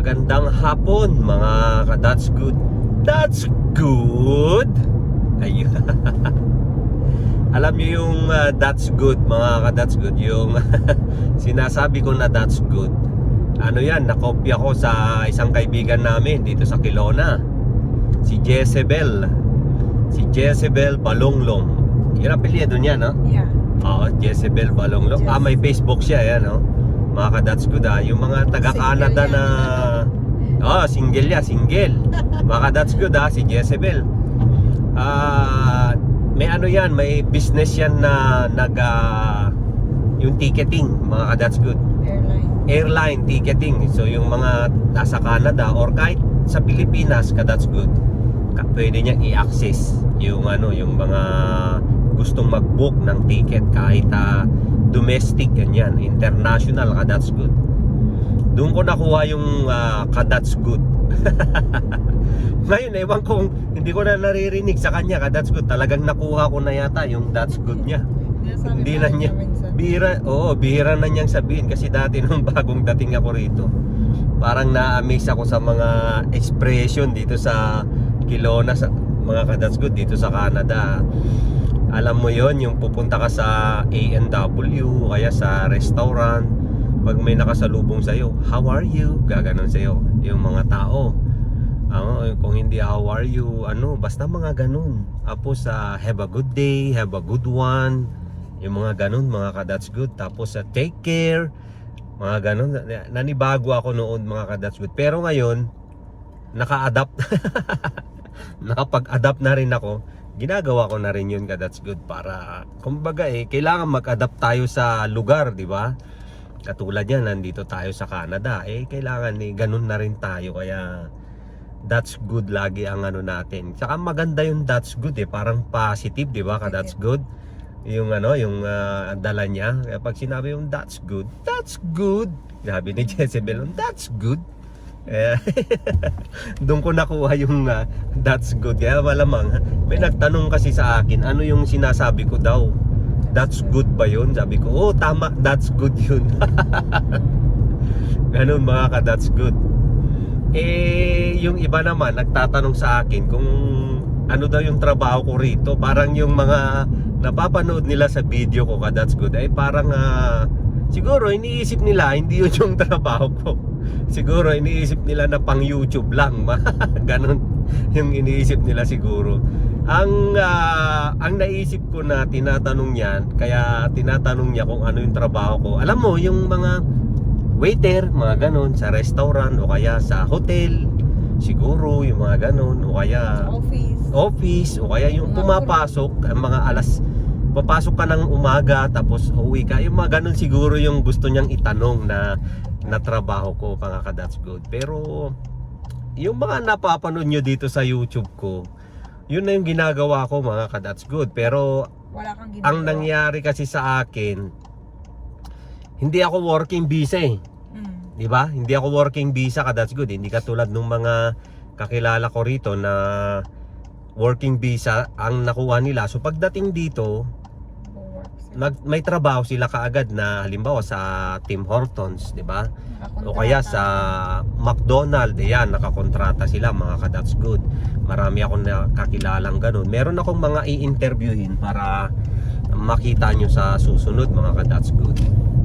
Magandang hapon mga ka-That's Good. That's good. Ayun. Alam niyo yung that's good mga ka-That's Good, yung sinasabi ko na that's good. Ano yan, nakopya ko sa isang kaibigan namin dito sa Kelowna. Si Jezebel. Si Jezebel Balonglong. Yung apelyido niya, no? Yeah. Oo, Jezebel Balonglong. Yes. May Facebook siya, yan, no? Mga ka-That's Good, yung mga taga-Canada na single ya, single. Mga ka-That's Good, si Jezebel. May ano yan, may business yan na yung ticketing, mga ka-That's Good. Airline ticketing. So yung mga nasa Canada or kahit sa Pilipinas, ka-That's Good, pwede niyang i-access yung yung mga gustong mag-book ng ticket kahit domestic, ganyan, international, ka-That's Good. Doon ko nakuha yung ka-That's Good. Ngayon, ewan kong hindi ko na naririnig sa kanya, ka-That's Good. Talagang nakuha ko na yata yung That's Good niya. Hindi na niya bihira na niyang sabihin kasi dati nung bagong dating ako rito, parang na-amaze ako sa mga expression dito sa Kelowna, sa mga ka-That's Good dito sa Canada. Alam mo yon, yung pupunta ka sa A&W kaya sa restaurant, pag may nakasalubong sa'yo, how are you? Gaganon sa'yo yung mga tao. Kung hindi how are you, basta mga ganun. Tapos have a good day, have a good one. Yung mga ganun, mga ka-That's Good. Tapos take care, mga ganun. Nanibago ako noon, mga ka-That's Good. Pero ngayon, naka-adapt. Nakapag-adapt na rin ako. Ginagawa ko na rin yun, ka-That's Good, para kumbaga kailangan mag-adapt tayo sa lugar, di ba? Katulad yan, nandito tayo sa Canada, kailangan ganun na rin tayo, kaya that's good lagi ang natin. Saka maganda yung that's good, parang positive, di ba, ka-That's Good? Yung yung dala niya. Kaya pag sinabi yung that's good, sabi ni Jezebel, that's good. Doon ko nakuha yung that's good. Kaya malamang may nagtanong kasi sa akin, ano yung sinasabi ko daw, that's good ba yun? Sabi ko, tama, that's good yun. Ganun, mga ka-That's Good. Yung iba naman nagtatanong sa akin kung ano daw yung trabaho ko rito. Parang yung mga napapanood nila sa video ko, ka-That's Good, parang siguro iniisip nila hindi yun yung trabaho ko. Siguro iniisip nila na pang YouTube lang. Ganon yung iniisip nila siguro. Ang naisip ko na tinatanong niyan, kaya tinatanong niya kung ano yung trabaho ko. Alam mo, yung mga waiter, mga ganon, sa restaurant o kaya sa hotel, siguro yung mga ganon, o kaya office, o kaya yung pumapasok ang mga papasok ka ng umaga tapos uwi ka, yung mga ganon siguro yung gusto niyang itanong na trabaho ko, mga ka-That's Good. Pero yung mga napapanood nyo dito sa YouTube ko, yun na yung ginagawa ko, mga ka-That's Good. Pero wala kang ginagawa. ang nangyari kasi sa akin, hindi ako working visa di ba? Hindi ako working visa, ka-That's Good. Hindi katulad nung mga kakilala ko rito na working visa ang nakuha nila. So pagdating dito, may trabaho sila kaagad, na halimbawa sa Tim Hortons, di ba? O kaya sa McDonald's, nakakontrata sila, mga ka-That's Good. Marami akong nakakilalang ganun. Meron akong mga i-interviewin para makita nyo sa susunod, mga ka-That's Good.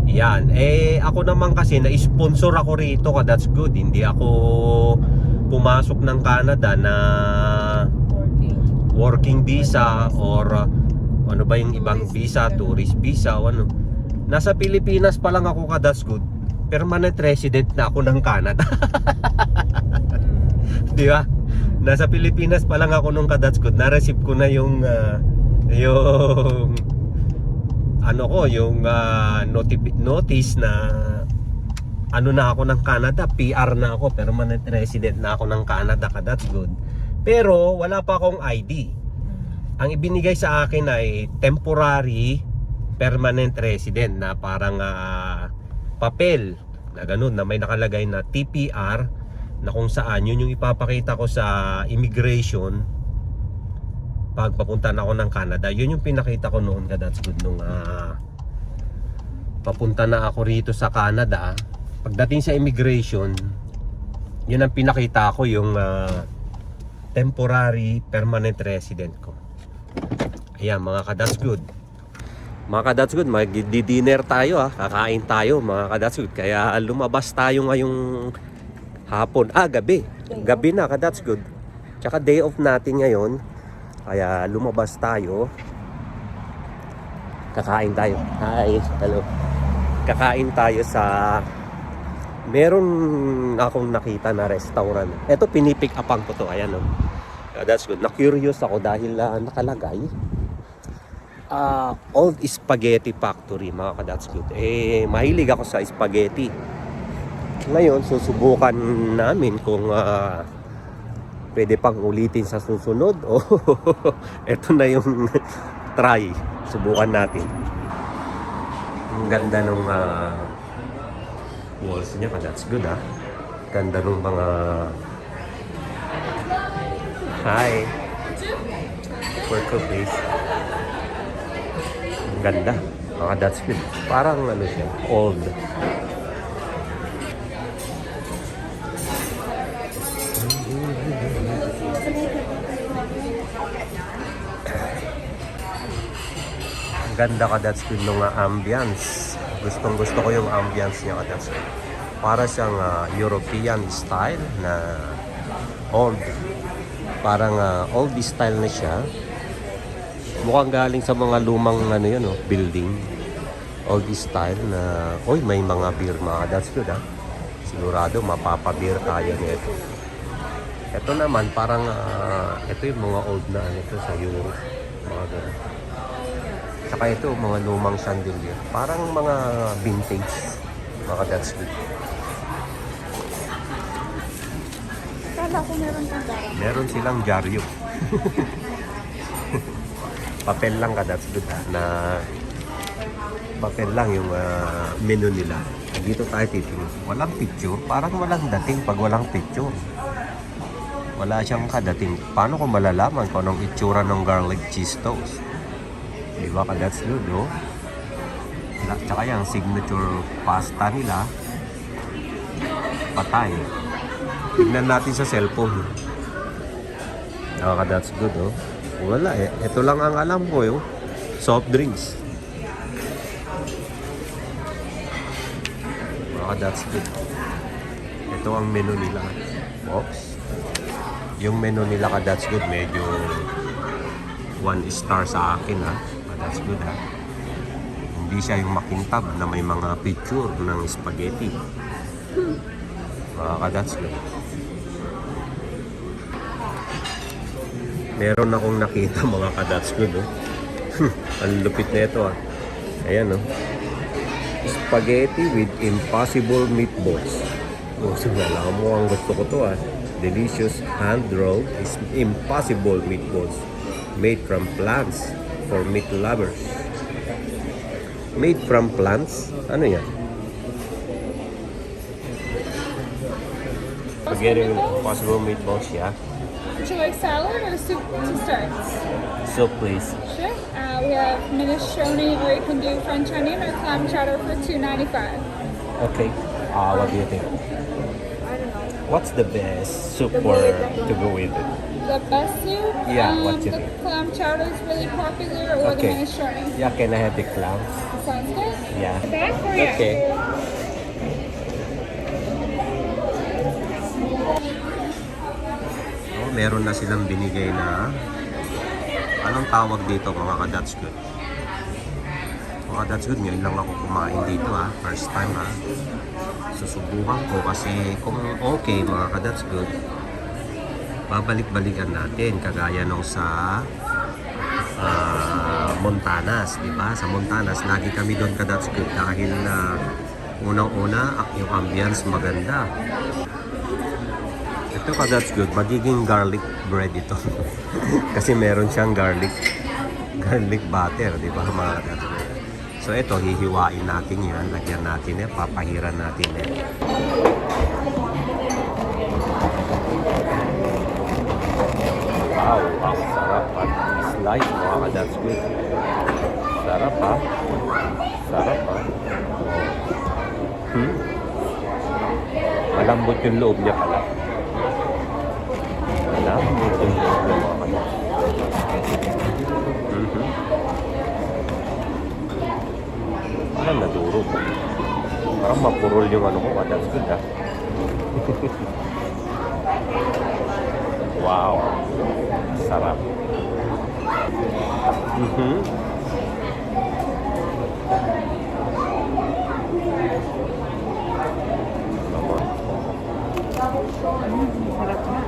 Yan, ako naman kasi na-sponsor ako rito, ka-That's Good. Hindi ako pumasok ng Canada na working visa or ano ba yung ibang visa, tourist visa o ano. Nasa Pilipinas pa lang ako, ka-That's Good, permanent resident na ako ng Canada. Di ba? Nasa Pilipinas pa lang ako nung, ka-That's Good, na-receive ko na yung notice na na ako ng Canada, PR na ako, permanent resident na ako ng Canada, ka-That's Good. Pero wala pa akong ID. Ang ibinigay sa akin ay temporary permanent resident, na parang papel na ganun, na may nakalagay na TPR, na kung saan yun yung ipapakita ko sa immigration pag papunta na ako ng Canada. Yun yung pinakita ko noon, ka-That's Good, nung papunta na ako rito sa Canada. Pagdating sa immigration, Yun ang pinakita ko, yung temporary permanent resident ko. Ayan mga ka-that's good. Mga ka-that's good, mag-dinner tayo kakain tayo mga ka-that's good. Kaya lumabas tayo ngayong hapon, gabi. Gabi na ka-that's good. Tsaka day off natin ngayon. Kaya lumabas tayo. Kakain tayo. Hi, hello. Kakain tayo sa meron akong nakita na restaurant. Ito pinipick upan ko to. Ayan that's good. Na-curious ako dahil nakalagay Old Spaghetti Factory mga ka-that's good. Mahilig ako sa spaghetti. Ngayon susubukan namin kung pwede pang ulitin sa susunod o ito na yung try. Subukan natin. Ang ganda ng walls niya, that's good Ganda ng mga hi for cookies. Ang ganda, mga that's good. Parang ano siya, old. Ang ganda ka that's good ng ambience. Gustong gusto ko yung ambience niya kasi para siyang European style na old. Parang old style na siya. Mukhang galing sa mga lumang building. Old style na may mga beer mga that's good Sigurado mapapa-beer tayo nito. Ito naman parang ito yung mga old na ito sa Europe. Mga ganun. Tsaka ito, mga lumang chandelier. Parang mga vintage. Mga that's good. Kala ko meron kang dara. Meron silang dyaryo. Papel lang ka, that's good na papel lang yung menu nila. Dito tayo titingin. Walang picture. Parang walang dating pag walang picture. Wala siyang kadating. Paano ko malalaman kung anong itsura ng garlic cheese toast? Diba ka that's good, Tsaka yung signature pasta nila patay. Tignan natin sa cellphone. Ka that's good, Wala ito lang ang alam ko, soft drinks. That's good. Ito ang menu nila. Oops. Yung menu nila ka that's good medyo 1 star sa akin That's good Hindi siya yung makintab na may mga picture ng spaghetti. Mga ka-that's good. Meron akong nakita mga ka-that's good Ang lupit na ito Ayan Spaghetti with impossible meatballs. Alam mo ang gusto ko to Delicious hand-rolled impossible meatballs made from plants for meat lovers. Made from plants? Ano yan? Spaghetti with impossible meatballs, yeah. Would you like salad or soup to start? Soup, please. Sure. We have minestrone, or you can do French onion or clam chowder for $2.95. Okay. What do you think? I don't know. What's the best soup to go with it? The best soup? Yeah, what's it? The clam chowder is really popular, or the minestrone. Yeah, can I have the clam? Sounds good. Yeah. Back for you. Okay. Meron na silang binigay na anong tawag dito mga ka-that's good. Mga that's good, ngayon lang ako kumain dito first time susubukan ko kasi kung okay mga ka-that's good, babalik-balikan natin kagaya nung sa Montanas, di ba? Sa Montanas lagi kami doon ka-that's good dahil unang-una yung ambience maganda. Ito ka-that's good, magiging garlic bread ito. Kasi meron siyang garlic butter, di ba mga ka-that's good? So ito, hihiwain natin yan, lagyan natin papahiran natin Wow, ang sarap slice mga ka-that's good. Sarap Sarap Malambot yung loob niya pala. Malambot yung loob niya mga kadads. Parang nadurog. Parang mapurol yung ano ko. That's good, ha? Wow. Sarap. Sarap na.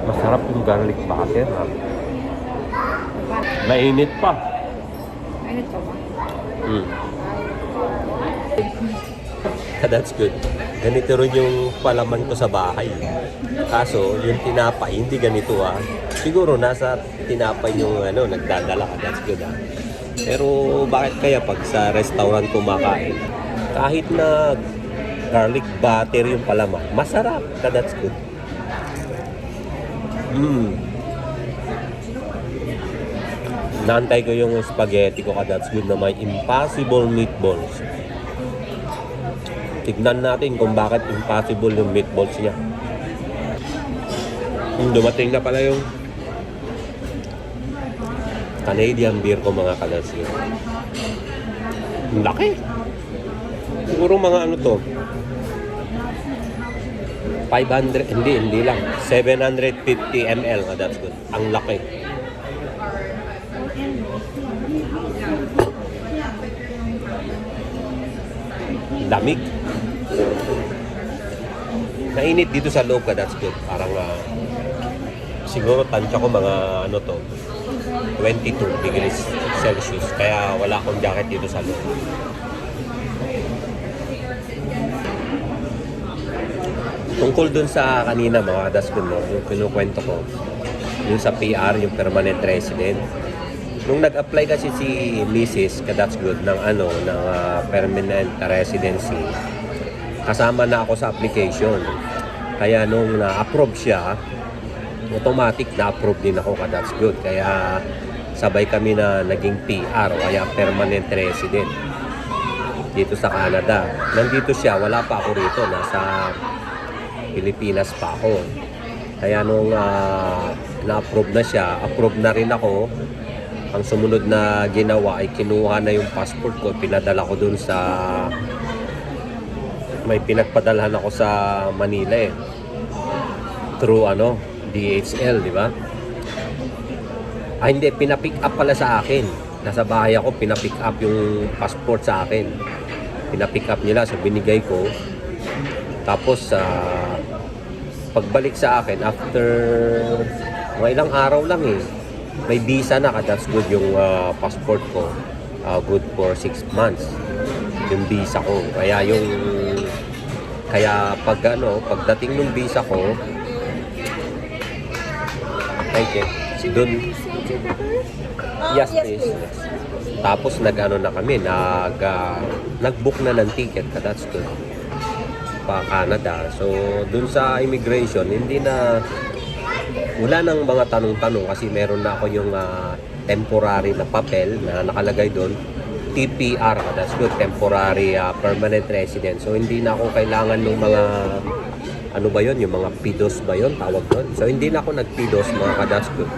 Masarap yung garlic butter, ha? Mainit pa. Mainit pa ba? That's good. Ganito rin yung palaman ko sa bahay. Kaso, yung tinapay, hindi ganito, ha? Siguro nasa tinapay yung nagdadala ka. That's good, ha? Pero bakit kaya pag sa restaurant kumakain, kahit na garlic butter yung palaman, masarap. That's good. Naantay ko yung spaghetti ko, that's good, na may impossible meatballs. Tignan natin kung bakit impossible yung meatballs niya. Dumating na pala yung Canadian beer ko, mga kadads. Ang laki. Siguro mga ano to, 500, hindi lang, 750 ml, that's good. Ang laki. Lamig. Nainit dito sa loob, that's good. Parang siguro tansya ko mga 22 degrees Celsius. Kaya wala akong jacket dito sa loob. Tungkol dun sa kanina, mga that's good, yung pinukwento ko, yung sa PR, yung permanent resident. Nung nag-apply kasi si Mrs. That's good ng permanent residency, kasama na ako sa application. Kaya nung na-approve siya, automatic na-approve din ako, That's good. Kaya sabay kami na naging PR o kaya permanent resident dito sa Canada. Nandito siya, wala pa ako rito, nasa Pilipinas pa ako. Kaya nung na-approve na siya, approve na rin ako. Ang sumunod na ginawa ay kinuha na yung passport ko, pinadala ko dun sa may pinagpadalhan ako sa Manila through DHL, di ba? Hindi, pinapick up pala sa akin. Nasa bahay ako, pinapick up yung passport sa akin. Pinapick up nila, so binigay ko. Tapos pagbalik sa akin after mga ilang araw lang may visa na, that's good yung passport ko. Good for 6 months yung visa ko. Kaya pagdating ng visa ko, thank you. Doon, yes please. Tapos na kami, nag-book na ng ticket, that's good, pa Canada. So doon sa immigration, wala nang mga tanong-tanong kasi meron na ako yung temporary na papel na nakalagay doon, TPR, that's good, temporary permanent resident. So hindi na ako kailangan ng mga yung mga PIDOS ba yun, tawag doon. So hindi na ako nag-PIDOS, mga that's good.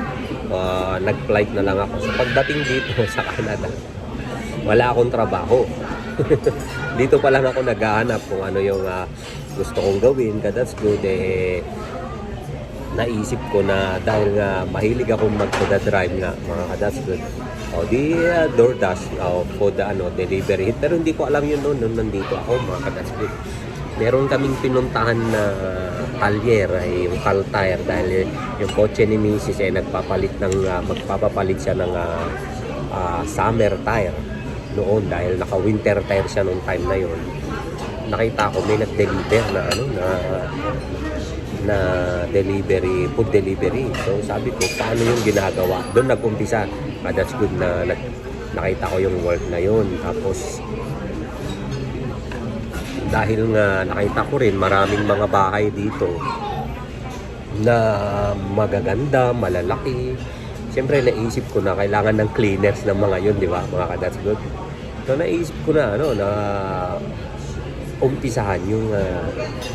Nag-flight na lang ako. So pagdating dito sa Canada, wala akong trabaho. Dito pa lang ako naghahanap kung ano yung gusto kong gawin, that's good. Naisip ko na dahil mahilig akong magda-drive nga, mga that's good. DoorDash for the delivery. Pero hindi ko alam yun noon nandito ako, mga that's good. Meron kaming pinuntahan na talyer, yung cal tire, dahil yung kotse ni Mrs. magpapapalit siya ng summer tire noon dahil naka-winter tire siya noong time na yon. Nakita ko may nag-deliver na delivery, food delivery. So sabi ko, paano yung ginagawa? Doon nag-umpisa. That's good na nakita ko yung work na yon. Tapos dahil nga nakita ko rin maraming mga bahay dito na magaganda, malalaki. Siyempre naisip ko na kailangan ng cleaners ng mga yun, di ba? Mga ka-That's Good. So naisip ko na na umpisahan yung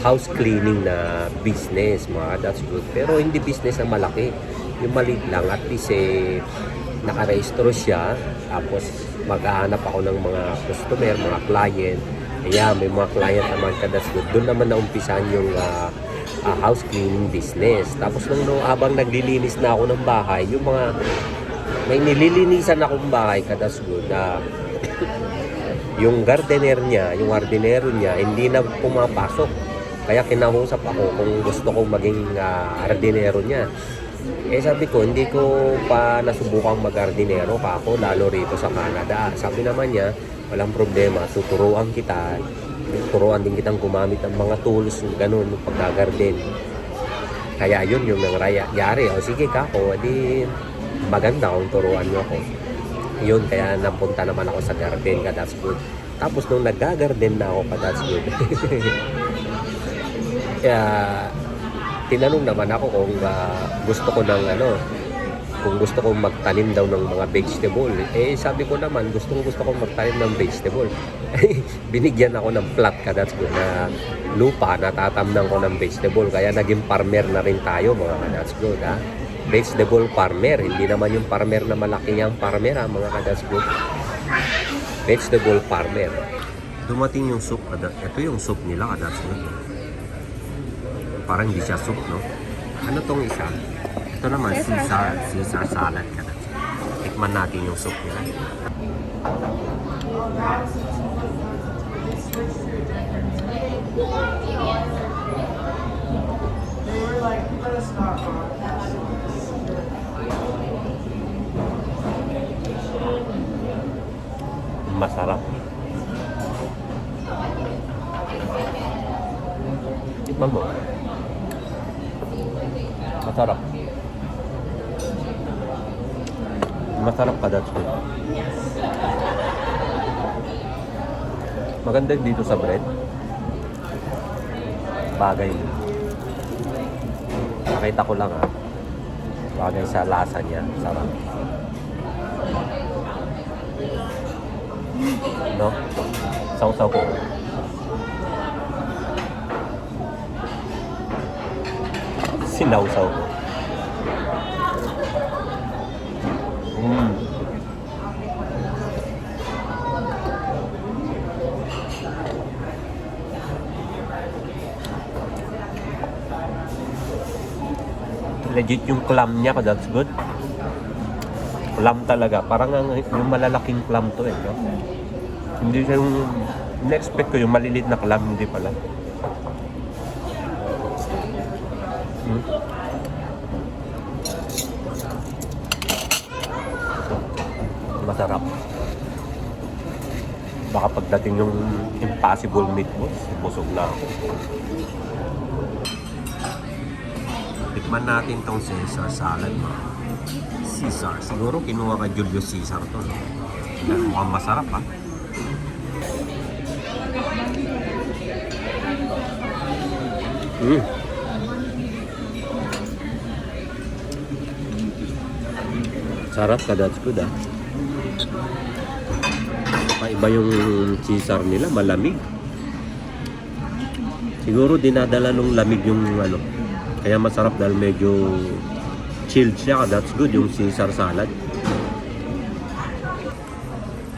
house cleaning na business, mga That's Good. Pero hindi business na malaki. Yung maliit lang, at least nakarehistro siya. Tapos maghahanap ako ng mga customer, mga client. Ayan, may mga client naman ka-That's Good. Doon naman naumpisahan yung house cleaning business. Tapos habang naglilinis na ako ng bahay, yung mga may nililinisan akong bahay ka-That's Good na yung gardener niya, yung hardinero niya, hindi na pumapasok. Kaya kinausap ako kung gusto kong maging hardinero niya. Sabi ko, hindi ko pa nasubukang mag-hardinero pa ako, lalo rito sa Canada. Sabi naman niya, walang problema, tuturuan kita. Turuan din kitang gumamit ng mga tools, ganun, pagkagarden. Kaya yun yung nangyari. O sige kako, edi maganda kung turuan mo ako. Yun, kaya napunta naman ako sa garden ka-That's Good. Tapos nung nag-garden na ako ka-That's Good, kaya tinanong naman ako kung gusto ko ng kung gusto kong magtanim daw ng mga vegetable. Sabi ko naman, gusto kong magtanim ng vegetable. Binigyan ako ng plot ka-That's Good na lupa, natatamnan ko ng vegetable. Kaya naging farmer na rin tayo, mga ka-That's Good, ha? Vegetable farmer, hindi naman yung farmer na malaki ang farmer, ha, mga ka-That's Good. Vegetable farmer. Dumating yung soup, ito yung soup nila, ka-That's Good. Parang hindi siya soup, no? Ano tong isa? Ito naman, Caesar salad, ka-That's Good. Tikman natin yung soup nila. Masarap. Tikman mo. Masarap. Masarap ka-That's Good. Maganda dito sa bread. Bagay. Nakita ko lang, ha. Bagay sa lasa niya. Sarap. No? Sausaw ko. Sinausaw ko. Legit yung clam niya, ka-That's Good. Clam talaga. Parang yung malalaking clam to, no? Hindi siya yung in-expect ko yung maliliit na clam, hindi pala. Masarap. Baka pagdating yung impossible meatballs, busog na ako. Tikman natin tong Caesar salad, mo. Caesar. Siguro kinuha ka Julius Caesar to, no? Mukhang masarap, ha? Sarap ka-That's Good, ha? Iba yung Caesar nila, malamig. Siguro dinadala nung lamig yung kaya masarap dahil medyo chilled siya, ka-That's Good, yung Caesar salad.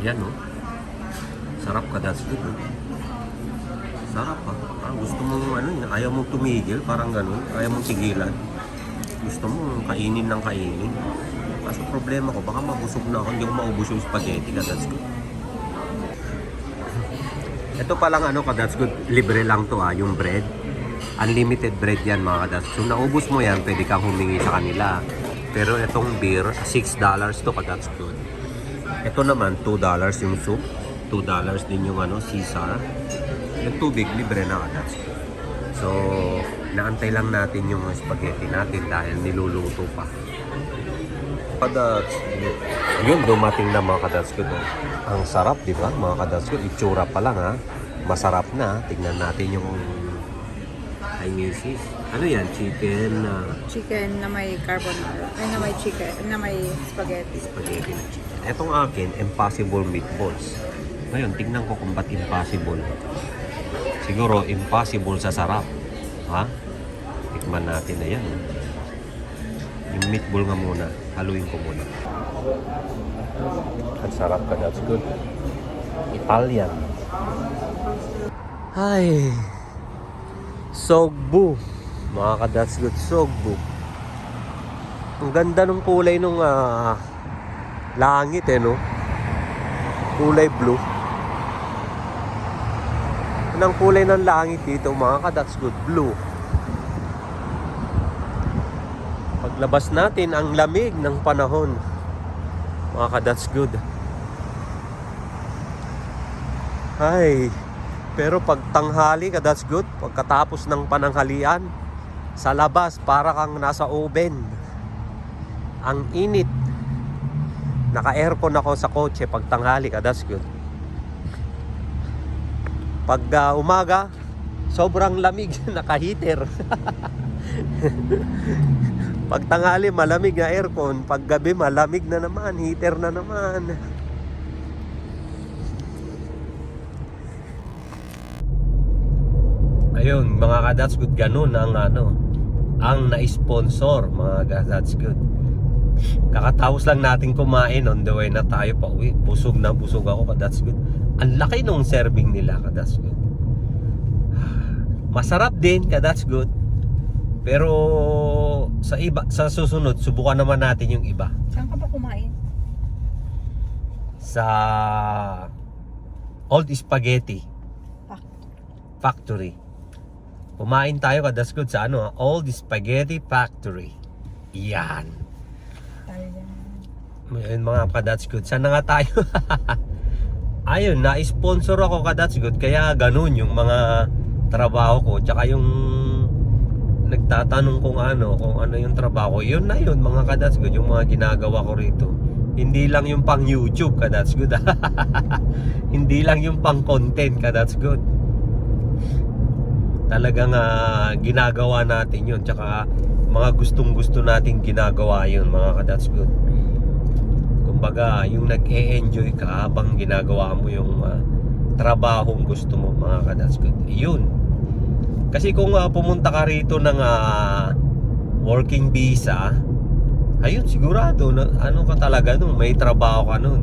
Ayan, no? Sarap ka-That's Good, no? Sarap, ha? Parang gusto mong ayaw mong tumigil, parang ganun, ayaw mong tigilan. Gusto mong kainin ng kainin. Kaso problema ko, baka mabusog na ako, hindi ko maubos yung spaghetti, ka-That's Good. Ito palang ka-That's Good, libre lang to, yung bread. Unlimited bread yan, mga ka-That's Good. So naubos mo yan, pwede kang humingi sa kanila. Pero itong beer, $6 to, ka-That's Good. Ito naman, $2 yung soup. $2 din yung Caesar. Yung tubig, libre na, ka-That's Good. So, naantay lang natin yung spaghetti natin dahil niluluto pa. ka-That's Good. Ayun, dumating na, mga ka-That's Good. Ang sarap, di ba, mga ka-That's Good? Itsura pa lang, ha. Masarap na. Tignan natin yung Ay, misis. Ano yan? Chicken Chicken na may carbonara. Ay, na may chicken. Na may spaghetti. spaghetti na chicken. Etong akin, impossible meatballs. Ngayon, tingnan ko kung ba't impossible. Siguro, impossible sa sarap. Ha? Tikman natin na yan. Yung meatball nga muna. Haluin ko muna. Ang sarap ka. That's good. Italian. Ay. Sogbu. Mga ka-that's good. Sogbu. Ang ganda ng kulay nung langit no? Kulay blue. Anong kulay ng langit dito mga ka-that's good? Blue. Paglabas natin ang lamig ng panahon. Mga ka-that's good. Ay. Pero pag tanghali ka-that's good. Pagkatapos ng pananghalian, sa labas para kang nasa oven. Ang init. Naka-aircon ako sa kotse pag tanghali ka-that's good. Pag umaga, sobrang lamig, naka-heater. Pag tanghali, malamig na aircon. Pag gabi, malamig na naman, heater na naman. Ayun, mga ka-that's good, ganun ang ang na-sponsor, mga ka-that's good. Kakatapos lang natin kumain, on the way na tayo pa uwi. Busog na busog ako, ka-that's good. Ang laki nung serving nila, ka-that's good. Masarap din, ka-that's good. Pero sa susunod, subukan naman natin yung iba. Saan ka pa kumain? Sa Old Spaghetti Factory. Kumain tayo, ka-that's good, sa Old Spaghetti Factory. Yan. Ayun mga ka-that's good. Saan na nga tayo? Ayun, na-sponsor ako, ka-that's good. Kaya ganun yung mga trabaho ko. Tsaka yung nagtatanong kung ano yung trabaho ko. Yun na yun mga ka-that's good. Yung mga ginagawa ko rito. Hindi lang yung pang YouTube, ka-that's good. Hindi lang yung pang content, ka-that's good. Talagang ginagawa natin yun. Tsaka mga gustong-gusto nating ginagawa yun mga ka-that's good. Kumbaga, yung nag-e-enjoy ka habang ginagawa mo yung trabahong gusto mo mga ka-that's good. Yun. Kasi kung pumunta ka rito ng working visa, ayun sigurado na, ka talaga nun, may trabaho ka nun.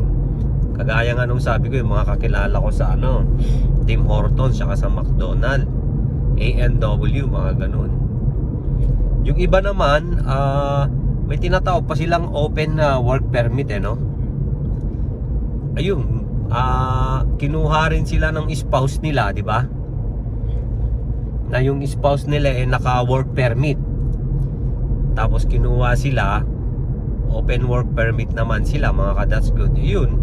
Kagaya nga nung sabi ko yung mga kakilala ko sa Tim Hortons saka sa McDonald's, A&W, mga ganun. Yung iba naman may tinatawag pa silang open work permit no? Ayun, kinuha rin sila ng spouse nila, di ba? Na yung spouse nila naka work permit. Tapos kinuha sila, open work permit naman sila mga ka-that's good. Yun,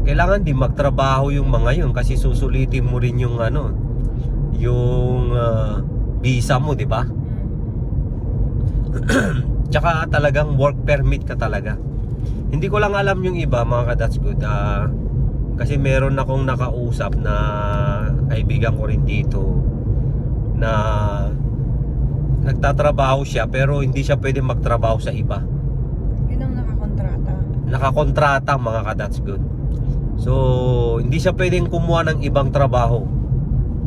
kailangan din magtrabaho yung mga yun kasi susulitin mo rin yung yung visa mo, di ba? Tsaka talagang work permit ka talaga. Hindi ko lang alam yung iba mga ka-that's good. Kasi meron akong nakausap na kaibigan ko rin dito na nagtatrabaho siya pero hindi siya pwede magtrabaho sa iba. Yun ang nakakontrata. Nakakontrata mga ka-that's good. So hindi siya pwedeng kumuha ng ibang trabaho.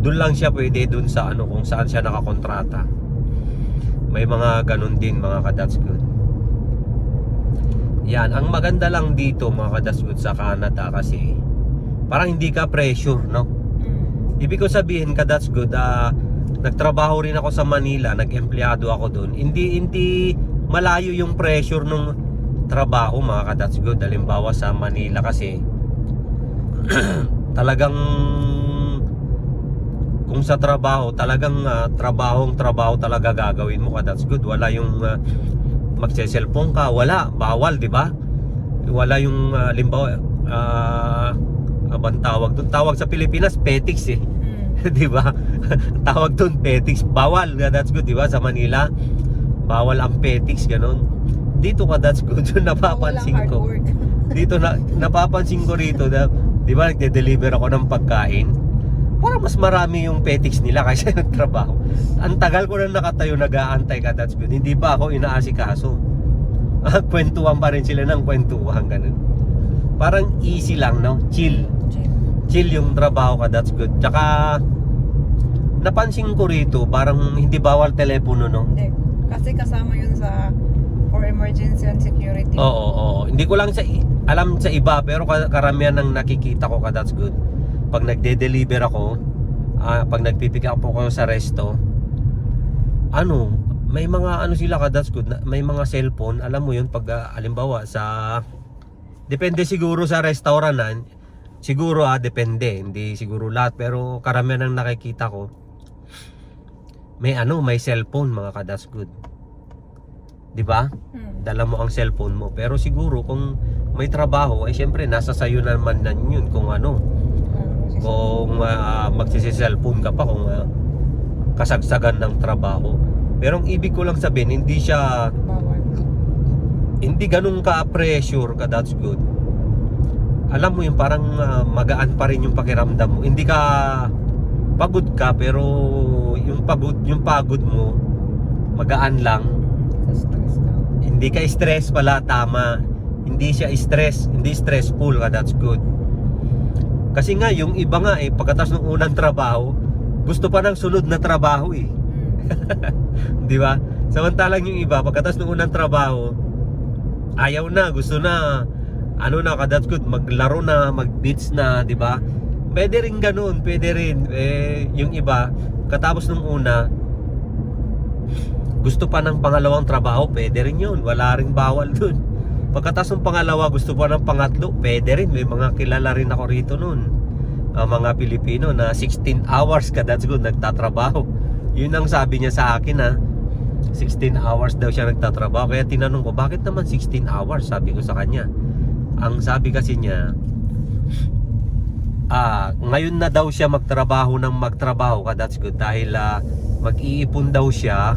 Doon lang siya pwede, doon sa kung saan siya nakakontrata. May mga ganun din mga ka-that's good. Yan, ang maganda lang dito mga ka-that's good sa Canada kasi parang hindi ka pressure, no? Ibig ko sabihin ka-that's good, nagtrabaho rin ako sa Manila, nag-empleyado ako doon. Hindi malayo yung pressure nung trabaho mga ka-that's good. Halimbawa sa Manila kasi talagang kung sa trabaho, talagang trabaho talaga gagawin mo ka-that's good. Wala yung magse-cellphone ka, wala, bawal, di ba? Wala yung limbawa abang tawag doon, tawag sa Pilipinas petics di ba? Tawag doon petics, bawal, that's good, di ba? Sa Manila bawal ang petics, ganun. Dito ka, that's good. Napapansin ko dito napapansin ko rito, di ba, nagde-deliver ako ng pagkain. parang mas marami yung petics nila kaysa yung trabaho. Ang tagal ko na nakatayo nag-aantay ka, that's good. Hindi pa ako inaasikaso. Kwentuhan pa rin sila ng kwentuhan, ganun. Parang easy lang, no? Chill. Chill yung trabaho ka, that's good. Tsaka napansin ko rito, parang hindi bawal telepono, no? Hindi. Kasi kasama yun sa for emergency and security. Oo. Hindi ko lang alam sa iba, pero karamihan ng nakikita ko ka, that's good. Pag nagde-deliver ako, pag nagpipick up ako sa resto, may mga sila ka, that's good. May mga cellphone, alam mo yun, pag halimbawa sa, depende siguro sa restaurantan, siguro depende, hindi siguro lahat, pero karamihan ng nakikita ko, may cellphone mga ka, that's good. 'Di ba? Dala mo ang cellphone mo, pero siguro kung may trabaho ay syempre nasa sayo naman yun kung kung magsi-cellphone ka pa kung kasagsagan ng trabaho. Pero ang ibig ko lang sabihin, hindi ganun ka-pressure ka, that's good. Alam mo yung parang magaan pa rin yung pakiramdam mo. Hindi ka pagod ka, pero yung pagod mo magaan lang. Hindi ka stress pala, tama. Hindi siya stress, hindi stressful ka, that's good. Kasi nga yung iba nga pagkatapos ng unang trabaho, gusto pa ng sunod na trabaho Di ba? Samantalang yung iba pagkatapos ng unang trabaho, ayaw na, gusto na ka, that's good, maglaro na, mag-beach na, di ba? Pwede rin ganun, pwede rin. Yung iba katapos ng una, gusto pa ng pangalawang trabaho, pwede rin yun, wala rin bawal dun. Pagkatapos ng pangalawa, gusto pa ng pangatlo, pwede rin. May mga kilala rin ako rito nun, mga Pilipino na 16 hours ka, that's good, nagtatrabaho. Yun ang sabi niya sa akin 16 hours daw siya nagtatrabaho. Kaya tinanong ko, bakit naman 16 hours? Sabi ko sa kanya, ang sabi kasi niya, ngayon na daw siya magtrabaho ka, that's good, dahil mag-iipon daw siya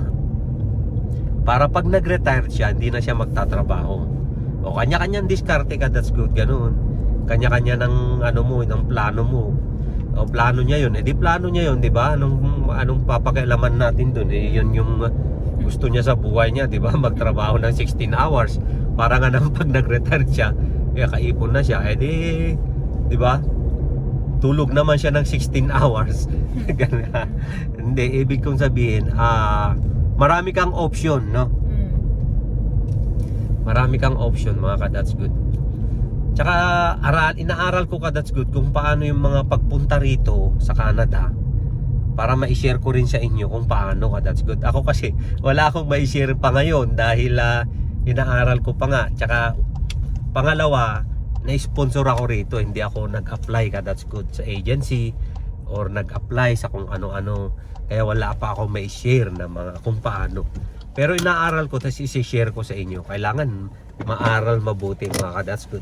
para pag nag-retire siya, hindi na siya magtatrabaho. O kanya-kanyang diskarte ka, that's good, ganun. Kanya-kanya ng ng plano mo. O plano niya yun, di plano niya yun, di ba? Anong papakialaman natin dun? Yun yung gusto niya sa buhay niya, di ba? Magtrabaho ng 16 hours para nga nang pag nag-retire siya, kaipon na siya, di ba? Tulog naman siya ng 16 hours. Hindi, ibig kong sabihin, marami kang option, no? Marami kang option, mga ka, that's good. Tsaka inaaral ko ka, that's good, kung paano yung mga pagpunta rito sa Canada, para ma-share ko rin sa inyo kung paano ka, that's good. Ako kasi wala akong ma-share pa ngayon dahil inaaral ko pa nga. Tsaka pangalawa, na-sponsor ako rito, hindi ako nag-apply ka, that's good, sa agency or nag-apply sa kung ano-ano. Kaya wala pa ako ma-share na mga kung paano. Pero inaaral ko, tapos isi-share ko sa inyo. Kailangan maaral mabuti, mga ka, that's good.